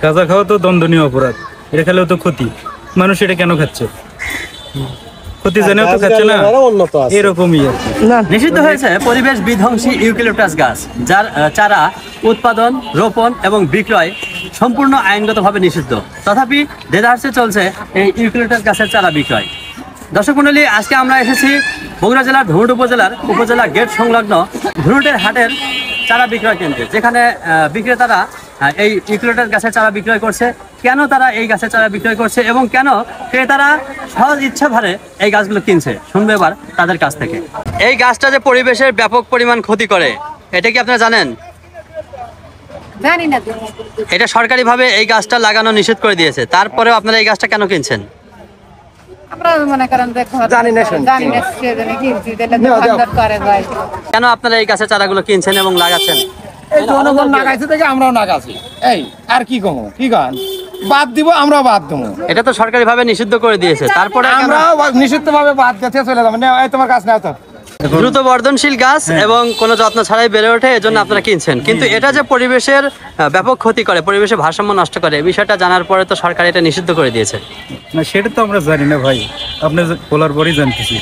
গাঁজা খাওয়া তো দণ্ডনীয় অপরাধ, এটা খেলেও তো ক্ষতি। মানুষ এটা কেন খাচ্ছে? ক্ষতি জানেও তো খাচ্ছে না, এরকমই আর কি। নিষিদ্ধ হয়েছে পরিবেশ বিধ্বংসী ইউক্যালিপটাস গাছ, যার চারা উৎপাদন, রোপণ এবং বিক্রয় সম্পূর্ণ আইনগতভাবে নিষিদ্ধ। তথাপি দেদারসে চলছে এই ইউক্যালিপটাস গাছের চারা বিক্রয়। দর্শক মণ্ডলী, আজকে আমরা এসেছি বগুড়া জেলার ধুনট উপজেলার উপজেলা গেট সংলগ্ন ধুনটের হাটের চারা বিক্রয় কেন্দ্রে, যেখানে বিক্রেতারা এই ইউক্যালিপটাস গাছের চারা বিক্রয় করছে। কেন তারা এই গাছের চারা বিক্রয় করছে এবং কেন ক্রেতারা সহজ ইচ্ছা ভারে এই গাছগুলো কিনছে, শুনবে এবার তাদের কাছ থেকে। এই গাছটা যে পরিবেশের ব্যাপক পরিমাণ ক্ষতি করে, এটা কি আপনারা জানেন? জানি না। এটা সরকারিভাবে এই গাছটা লাগানো নিষেধ করে দিয়েছে, তারপরেও আপনারা এই গাছটা কেন কিনছেন? আমরা মনে করেন জানি না সেজন্য কিনছি, তাহলে দোকানদার করে যায়। কেন আপনারা এই গাছের চারাগুলো কিনছেন এবং লাগাচ্ছেন? এই জনগণ নাগাইছে থেকে আমরাও নাগাছি। এই আর কি কমো, কি গান বাদ দিব, আমরা বাদ দেবো। এটা তো সরকারিভাবে নিষিদ্ধ করে দিয়েছে, তারপরে আমরাও নিষিদ্ধ ভাবে বাদ দিতে চলে যাবো। এই তোমার গাছ নেও তো। দ্রুত বর্ধনশীল গাছ এবং কোনো যত্ন ছাড়াই বেড়ে ওঠে, এজন্য আপনারা কিনছেন। কিন্তু এটা যে পরিবেশের ব্যাপক ক্ষতি করে, পরিবেশের ভারসাম্য নষ্ট করে, এই বিষয়টা জানার পরে তো সরকার এটা নিষিদ্ধ করে দিয়েছে। না, সেটা তো আমরা জানি না ভাই, আপনি বলার পরই জানতেছি।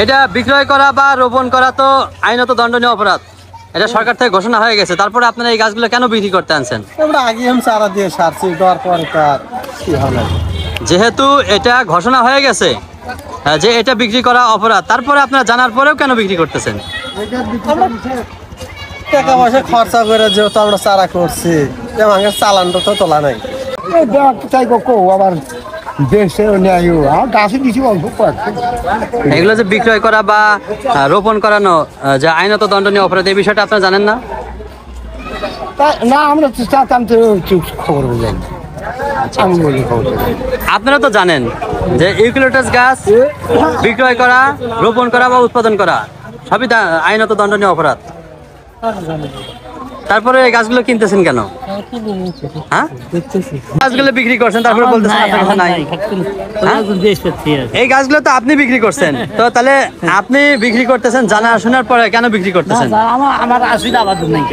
এটা বিক্রয় করা বা রোপণ করা তো আইনত দণ্ডনীয় অপরাধ, এটা সরকার থেকে ঘোষণা হয়ে গেছে। তারপরে আপনারা এই গাছগুলো কেন বিক্রি করতে আনছেন? আমরা আগে চারা দিয়ে সারছি, দেওয়ার পরে তার কি হবে? যেহেতু এটা ঘোষণা হয়ে গেছে যে এটা বিক্রি করা অপরাধ, তারপরে আপনারা জানার পরেও কেন বিক্রি করতেছেন? টাকা পয়সা খরচা করে যেহেতু আমরা চারা করছি, আমাদের চালানটা তো তোলা নাই। চাই কো আবার দেশে গাছে দিচ্ছি অল্প কয়েকটা। এগুলো যে বিক্রয় করা বা রোপণ করানো যে আইনত দণ্ডনীয় অপরাধ, এই বিষয়টা আপনারা জানেন না? না, আমরা খবর বুঝাই, আমি বলি খবর। আপনারা তো জানেন যে ইউক্যালিপটাস গাছ বিক্রয় করা, রোপণ করা বা উৎপাদন করা সবই আইনত দণ্ডনীয় অপরাধ। তারপরে এই গাছগুলো কিনতেছেন কেন? হ্যাঁ, গাছগুলো বিক্রি করছেন, তারপরে বলতেছেন আপনার কাছে নাই। এই গাছগুলো তো আপনি বিক্রি করছেন, তো তাহলে আপনি বিক্রি করতেছেন জানা শোনার পরে কেন বিক্রি করতেছেন? আমার আসলে আবার নাই,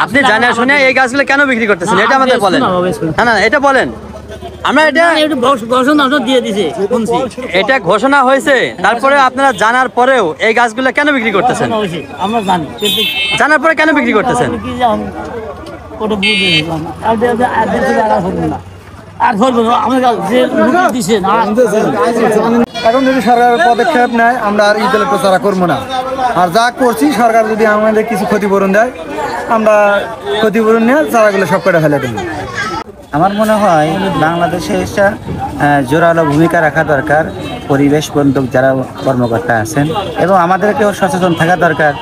আপনি জানা শুনে এই গাছগুলো কেন বিক্রি করতেছেন, এটা আমাদের বলেন। না, এটা বলেন। আমরা এটা ঘোষণা দিয়ে দিছে, এটা ঘোষণা হয়েছে, তারপরে আপনারা জানার পরেও এই গাছগুলো কেন বিক্রি করতেছেন? আমরা জানি, জানার পরে কেন বিক্রি করতেছেন? ওটা বুঝে আর ধরবো আমার যে দিছে না। এখন যদি সরকারের পদক্ষেপ নেয়, আমরা আর ইউক্যালিপটাস চারা করবো না। আর যা করছি, সরকার যদি আমাদের কিছু ক্ষতিপূরণ দেয়, আমরা ক্ষতিপূরণ নিয়ে চারাগুলো সব কটা ফেলে দেবো। আমার মনে হয় বাংলাদেশে এটা জোরালো ভূমিকা রাখা দরকার, পরিবেশ বন্ধক যারা কর্মকর্তা আছেন, এবং আমাদেরকেও সচেতন থাকা দরকার।